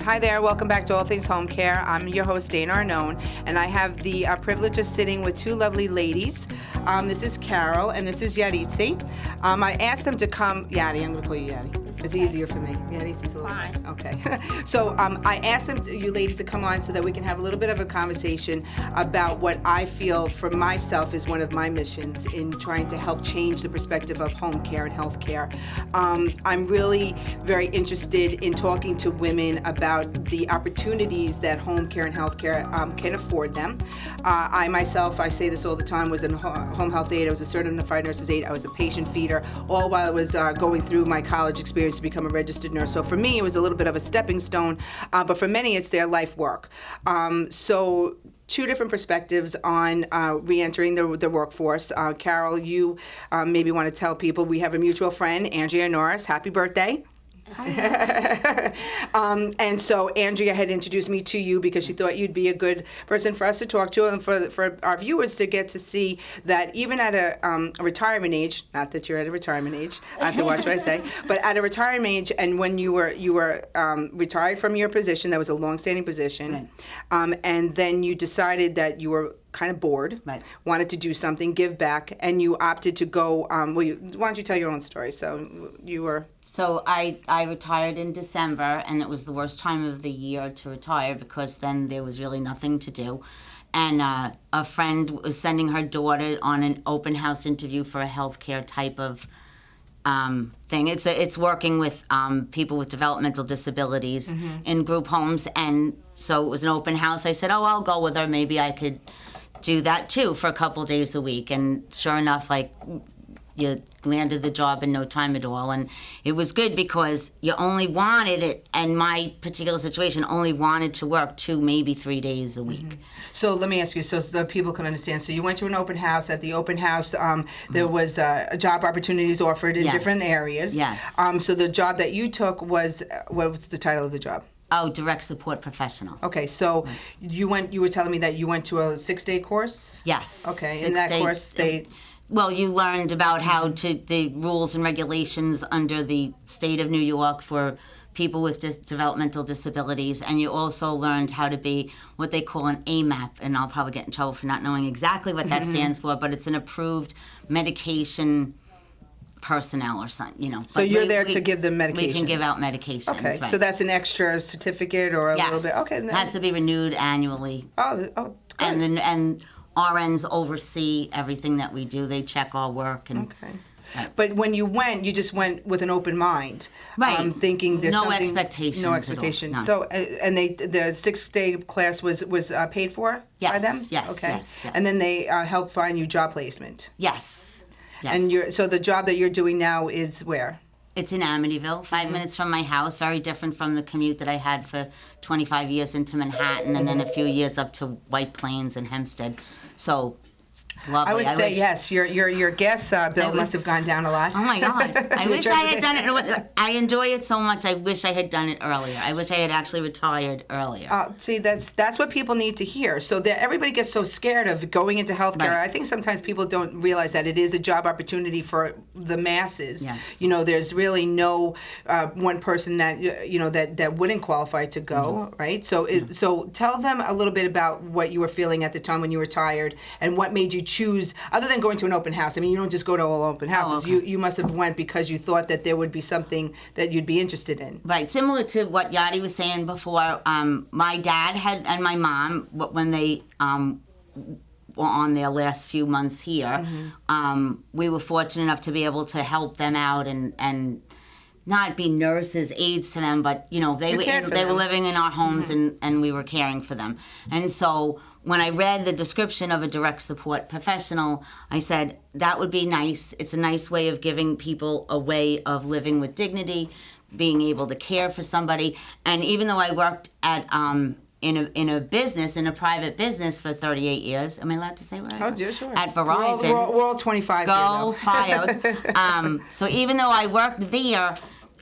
Hi there, welcome back to All Things Home Care. I'm your host, Dana Arnone, and I have the privilege of sitting with two lovely ladies. This is Carol, and this is Yaritza. I asked them to come, Yari, I'm going to call you Yari. It's easier for me. Yaritza's a little Fine. Okay. So I asked them, you ladies, to come on so that we can have a little bit of a conversation about what I feel for myself is one of my missions in trying to help change the perspective of home care and health care. I'm really very interested in talking to women about the opportunities that home care and health care can afford them. I myself, I say this all the time, was a home health aide. I was a certified nurse's aide. I was a patient feeder, all while I was going through my college experience to become a registered nurse. So for me, it was a little bit of a stepping stone, but for many, it's their life work. So two different perspectives on re-entering the workforce. Carol, you maybe want to tell people we have a mutual friend, Andrea Norris. Happy birthday. And so Andrea had introduced me to you because she thought you'd be a good person for us to talk to and for our viewers to get to see that even at a retirement age, not that you're at a retirement age, I have to watch what I say, but at a retirement age and when you were retired from your position, that was a long-standing position, right. And then you decided that you were kind of bored, right. Wanted to do something, give back, and you opted to go, why don't you tell your own story? So you were... So I retired in December, and it was the worst time of the year to retire because then there was really nothing to do. And a friend was sending her daughter on an open house interview for a healthcare type of thing. It's working with people with developmental disabilities in group homes, and so it was an open house. I said, oh, I'll go with her. Maybe I could do that too for a couple days a week. And sure enough, you landed the job in no time at all. And it was good because you only wanted it, and my particular situation only wanted to work 2, maybe 3 days a week. So let me ask you, so the people can understand. So you went to an open house. At the open house, there was job opportunities offered in different areas. Yes. So the job that you took was, what was the title of the job? Oh, Direct Support Professional. Okay, so you were telling me that you went to a 6-day course? Yes. Okay, in that course Well, you learned about how the rules and regulations under the state of New York for people with developmental disabilities, and you also learned how to be what they call an AMAP, and I'll probably get in trouble for not knowing exactly what that stands for, but it's an approved medication personnel or something, So you're there to give them medications? We can give out medications, okay, right. So that's an extra certificate or a little bit? Okay. It has to be renewed annually. Oh, good. And RNs oversee everything that we do. They check our work. Okay. But when you went, you just went with an open mind, right? Thinking there's no something, expectations. No expectation. None. So, and the 6-day class was paid for by them? Yes. Okay. Yes. And then they helped find you job placement. Yes. And so the job that you're doing now is where? It's in Amityville, 5 minutes from my house. Very different from the commute that I had for 25 years into Manhattan, and then a few years up to White Plains and Hempstead. So it's lovely. I would say yes. Your gas bill must have gone down a lot. Oh my God! I wish I had done it. I enjoy it so much. I wish I had done it earlier. I wish I had actually retired earlier. See, that's what people need to hear. So that everybody gets so scared of going into healthcare. Right. I think sometimes people don't realize that it is a job opportunity for the masses. Yes. There's really no one person that that wouldn't qualify to go, right? So so tell them a little bit about what you were feeling at the time when you were retired and what made you choose, other than going to an open house. I mean, you don't just go to all open houses. Oh, okay. You must have went because you thought that there would be something that you'd be interested in. Right, similar to what Yadi was saying before. My dad and my mom, when they were on their last few months here, we were fortunate enough to be able to help them out and not be nurses, aides to them, but they were living in our homes and we were caring for them. And so when I read the description of a direct support professional, I said, that would be nice. It's a nice way of giving people a way of living with dignity, being able to care for somebody. And even though I worked at in a business, in a private business for 38 years. Am I allowed to say what I Oh, yeah, sure. At Verizon. We're all 25 Go here, Fios. So even though I worked there,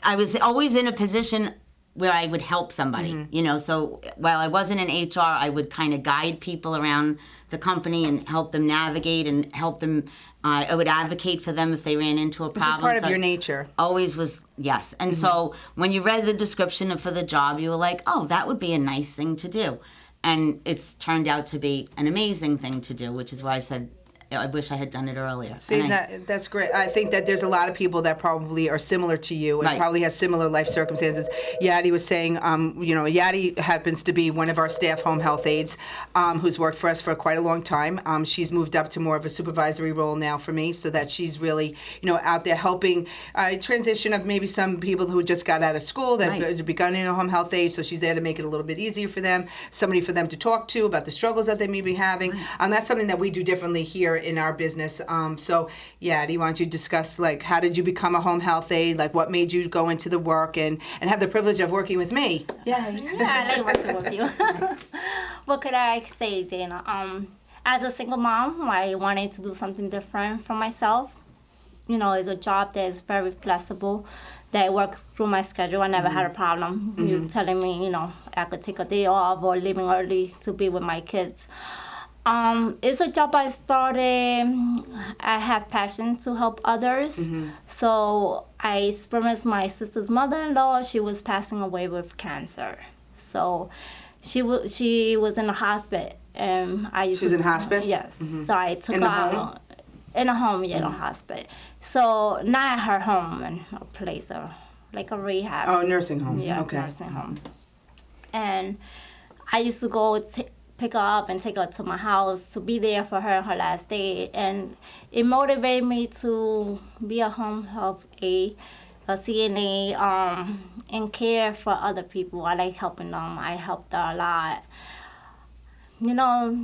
I was always in a position where I would help somebody, you know. So while I wasn't in HR, I would kind of guide people around the company and help them navigate and help them. I would advocate for them if they ran into a problem. Which is part of So your nature. Always was, yes. And so when you read the description for the job, you were like, oh, that would be a nice thing to do. And it's turned out to be an amazing thing to do, which is why I said, I wish I had done it earlier. See, that's great. I think that there's a lot of people that probably are similar to you and probably has similar life circumstances. Yadi was saying, Yadi happens to be one of our staff home health aides who's worked for us for quite a long time. She's moved up to more of a supervisory role now for me, so that she's really, out there helping transition of maybe some people who just got out of school that are becoming a home health aide, so she's there to make it a little bit easier for them, somebody for them to talk to about the struggles that they may be having. That's something that we do differently here in our business. So, Yadi, why don't you discuss, like, how did you become a home health aide? Like, what made you go into the work and have the privilege of working with me? Yeah, I like working with you. What could I say, Dana? As a single mom, I wanted to do something different for myself. It's a job that is very flexible, that works through my schedule. I never had a problem. You telling me, I could take a day off or leaving early to be with my kids. It's a job I started. I have passion to help others. So I experienced my sister's mother-in-law. She was passing away with cancer. So she was in a hospice. She was in hospice? Yes. So I took her out. In a home, in a hospice. So not at her home, in a place, like a rehab. Oh, nursing home. Yeah, okay. Nursing home. And I used to go pick her up and take her to my house to be there for her last day. And it motivated me to be a home health aide, a CNA, and care for other people. I like helping them. I helped her a lot.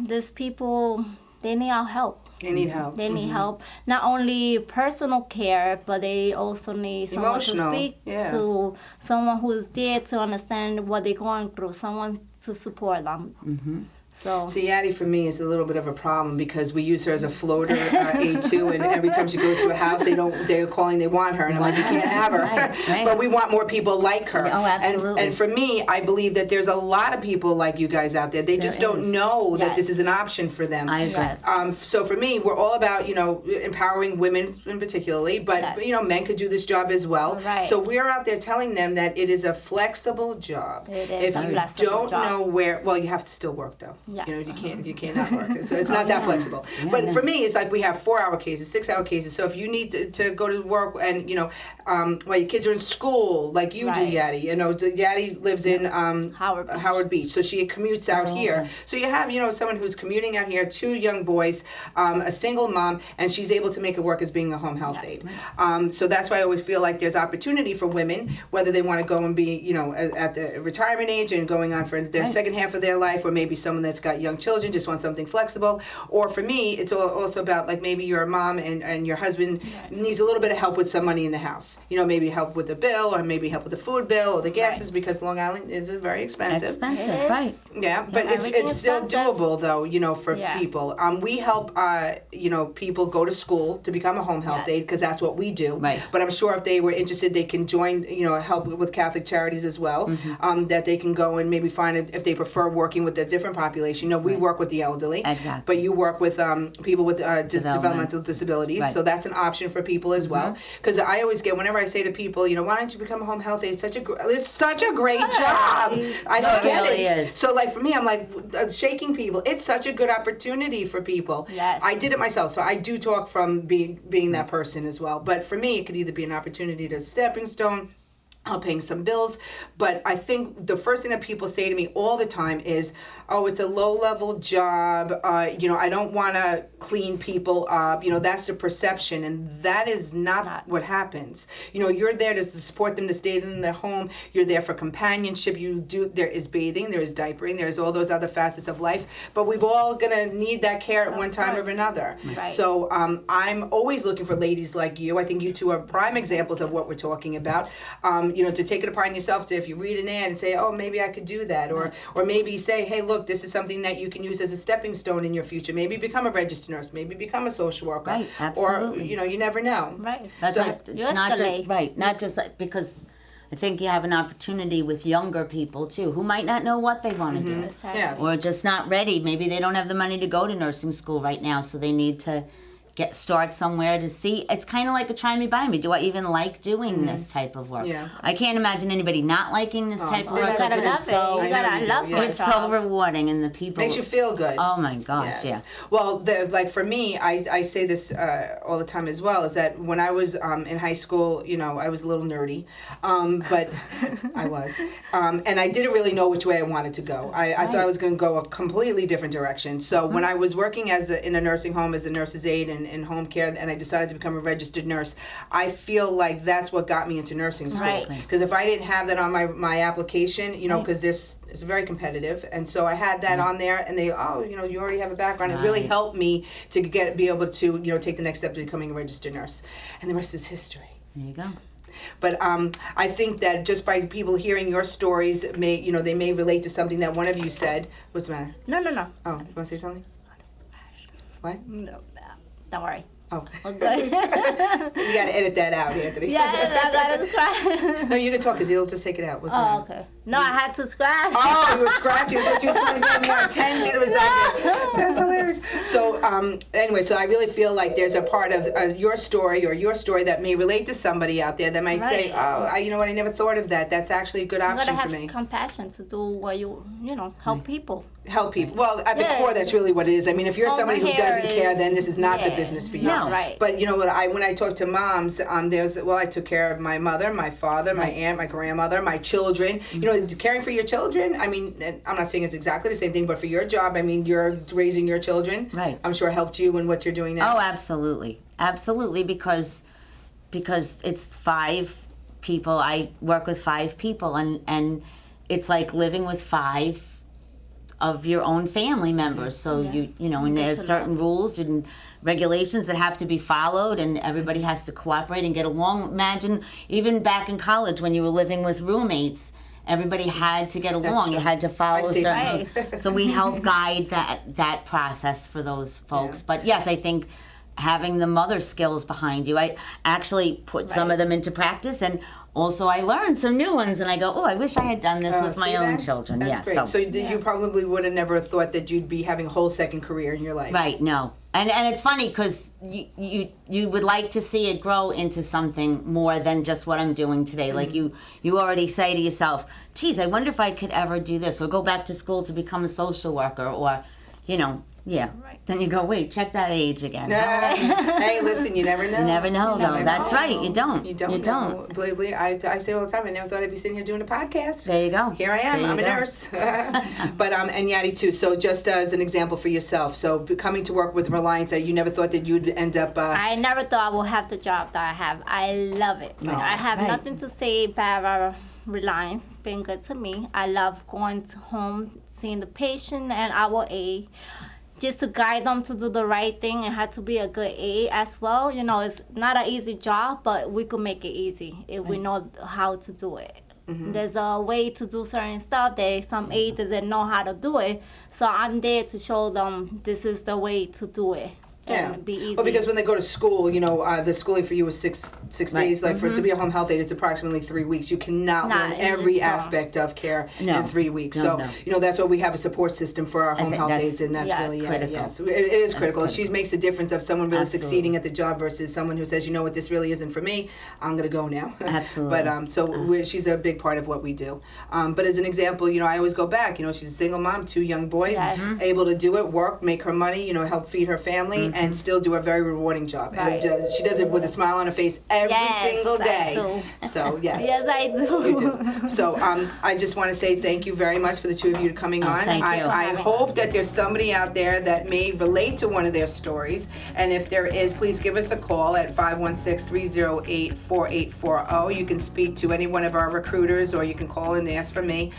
These people, they need our help. They need help. They need help. Not only personal care, but they also need someone to speak to, someone who's there to understand what they're going through, someone to support them. So Yadi for me is a little bit of a problem because we use her as a floater aide too, and every time she goes to a house, they're calling, they want her, and I'm like, you can't have her. Right. But we want more people like her. Oh, absolutely. And for me, I believe that there's a lot of people like you guys out there. They just don't know that this is an option for them. I agree. Yes. So for me, we're all about empowering women in particularly, but men could do this job as well. Right. So we're out there telling them that it is a flexible job. It is a if you flexible don't job. know where, well, you have to still work though. Yeah. You can't not work. So it's not that flexible. But for me, it's like we have 4-hour cases, 6-hour cases. So if you need to go to work and while your kids are in school, like you do, Yadi. Yadi lives in Howard Beach, so she commutes out here. So you have someone who's commuting out here, 2 young boys, a single mom, and she's able to make it work as being a home health aide. So that's why I always feel like there's opportunity for women, whether they want to go and be at the retirement age and going on for their second half of their life, or maybe someone that's got young children just want something flexible. Or for me, it's also about like maybe you're a mom and your husband needs a little bit of help with some money in the house. Maybe help with the bill, or maybe help with the food bill or the gases, because Long Island is very expensive. Right. Yeah, but it's still doable though, for people. We help people go to school to become a home health aide, because that's what we do. Right. But I'm sure if they were interested, they can join, help with Catholic Charities as well. That they can go and maybe find it if they prefer working with a different population. We work with the elderly, but you work with people with developmental disabilities, so that's an option for people as well. Because I always get, whenever I say to people, why don't you become a home health aide? It's such a great job. I don't get really it. Is. So like for me, I'm like shaking people. It's such a good opportunity for people. Yes. I did it myself, so I do talk from being that person as well. But for me, it could either be an opportunity to stepping stone, paying some bills. But I think the first thing that people say to me all the time is, oh, it's a low-level job. I don't want to clean people up. That's the perception, and that is not what happens. You're there to support them, to stay in their home. You're there for companionship. There is bathing, there is diapering, there's all those other facets of life. But we've all gonna need that care at one time or another. Right. So I'm always looking for ladies like you. I think you two are prime examples of what we're talking about. To take it upon yourself to, if you read an ad and say, oh, maybe I could do that, or maybe say, hey, look, this is something that you can use as a stepping stone in your future. Maybe become a registered nurse, maybe become a social worker. Right, absolutely. Or, you never know. Right. That's So- not just like, because I think you have an opportunity with younger people too, who might not know what they want to do. Exactly. Yes. Or just not ready. Maybe they don't have the money to go to nursing school right now, so they need to start somewhere to see. It's kind of like a try me, buy me. Do I even like doing this type of work? Yeah. I can't imagine anybody not liking this type of so work. You gotta because it love is it. so, You I know gotta you do, love yeah. your it's so job. rewarding, and the people. Makes you feel good. Oh my gosh, Yes. yeah. Well, like for me, I say this all the time as well, is that when I was in high school, I was a little nerdy, but I was, and I didn't really know which way I wanted to go. I thought I was going to go a completely different direction. So when I was working in a nursing home as a nurse's aide in home care, and I decided to become a registered nurse, I feel like that's what got me into nursing school. Right. Because if I didn't have that on my application, because it's very competitive, and so I had that on there, and they, you already have a background. It really helped me to be able to, take the next step to becoming a registered nurse, and the rest is history. There you go. But I think that just by people hearing your stories, they may relate to something that one of you said. What's the matter? No. Oh, you want to say something? What? No, don't worry. Oh. We're good. You got to edit that out, Anthony. Yeah, I gotta scratch. No, you can talk because he'll just take it out. What's the matter? Okay. No, I had to scratch. Oh, you were scratching. I thought you were trying to get more attention. It was that's hilarious. So, anyway, so I really feel like there's a part of your story that may relate to somebody out there that might say, Right. you know what, I never thought of that. That's actually a good You option gotta for have me. compassion to do what help people. Help people. Well, at the Yeah. core, that's really what it is. I mean, if you're somebody who Homecare doesn't care, then this is not the yeah. business for you. No. Right. But when I talk to moms, I took care of my mother, my father, my aunt, my grandmother, my children. Caring for your children. I mean, I'm not saying it's exactly the same thing, but for your job, I mean, you're raising your children. Right. I'm sure helped you in what you're doing now. Oh, absolutely, absolutely, because it's 5 people. I work with 5 people, and it's like living with 5 of your own family members. So and there's certain rules and regulations that have to be followed, and everybody has to cooperate and get along. Imagine even back in college when you were living with roommates. Everybody had to get along. You had to follow stayed certain. Right. So we help guide that process for those folks. Yeah. But yes, I think having the mother skills behind you, I actually put some of them into practice, and also I learned some new ones. And I go, I wish I had done this with my See own that? children. That's Yeah. great. So you probably would have never thought that you'd be having a whole second career in your life. Right. No. And it's funny because you would like to see it grow into something more than just what I'm doing today. Like you already say to yourself, geez, I wonder if I could ever do this, or go back to school to become a social worker, or yeah. Right. Then you go, wait, check that age again. Hey, listen, you never know. You never know, You never though. That's know. right. You don't. You don't. You know. don't. Believe me, I say it all the time. I never thought I'd be sitting here doing a podcast. There you go. Here I am. There you I'm a go. nurse. But and Yadi too. So just as an example for yourself. So coming to work with Reliance, you never thought that you'd end up. I never thought I would have the job that I have. I love it. I have right. nothing to say about Reliance being good to me. I love going to home, seeing the patient and our aide, just to guide them to do the right thing. It had to be a good aide as well. It's not an easy job, but we could make it easy if we know how to do it. There's a way to do certain stuff that some aides doesn't know how to do it. So I'm there to show them this is the way to do it. Yeah. And be easy. Well, because when they go to school, the schooling for you is six days. Like for to be a home health aide, it's approximately 3 weeks. You cannot learn every aspect of care in 3 weeks. No, so that's why we have a support system for our home think health that's- aides, and that's really critical. yes, it is critical. critical. She makes a difference of someone really Absolutely. succeeding at the job versus someone who says, you know what, this really isn't for me. I'm gonna go now. Absolutely. But she's a big part of what we do. But as an example, I always go back. She's a single mom, 2 young boys, Yes. able to do it, work, make her money, help feed her family, and still do a very rewarding job. Right. And she does it with a smile on her face every single day. I do. So yes. Yes, I do. You do. So I just want to say thank you very much for the 2 of you coming on. thank you. I hope that there's somebody out there that may relate to one of their stories. And if there is, please give us a call at 516-308-4840. You can speak to any one of our recruiters, or you can call and ask for me.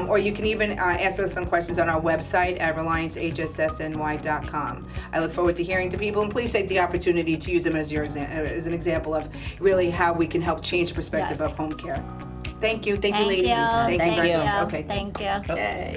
Or you can even ask us some questions on our website at reliancehssny.com. I look forward to hearing to people, and please take the opportunity to use them as as an example of really how we can help change the perspective Yes. of home care. Thank you. Thank you, Thank ladies. you. Thank you very you. much. Okay. Thank you. Okay.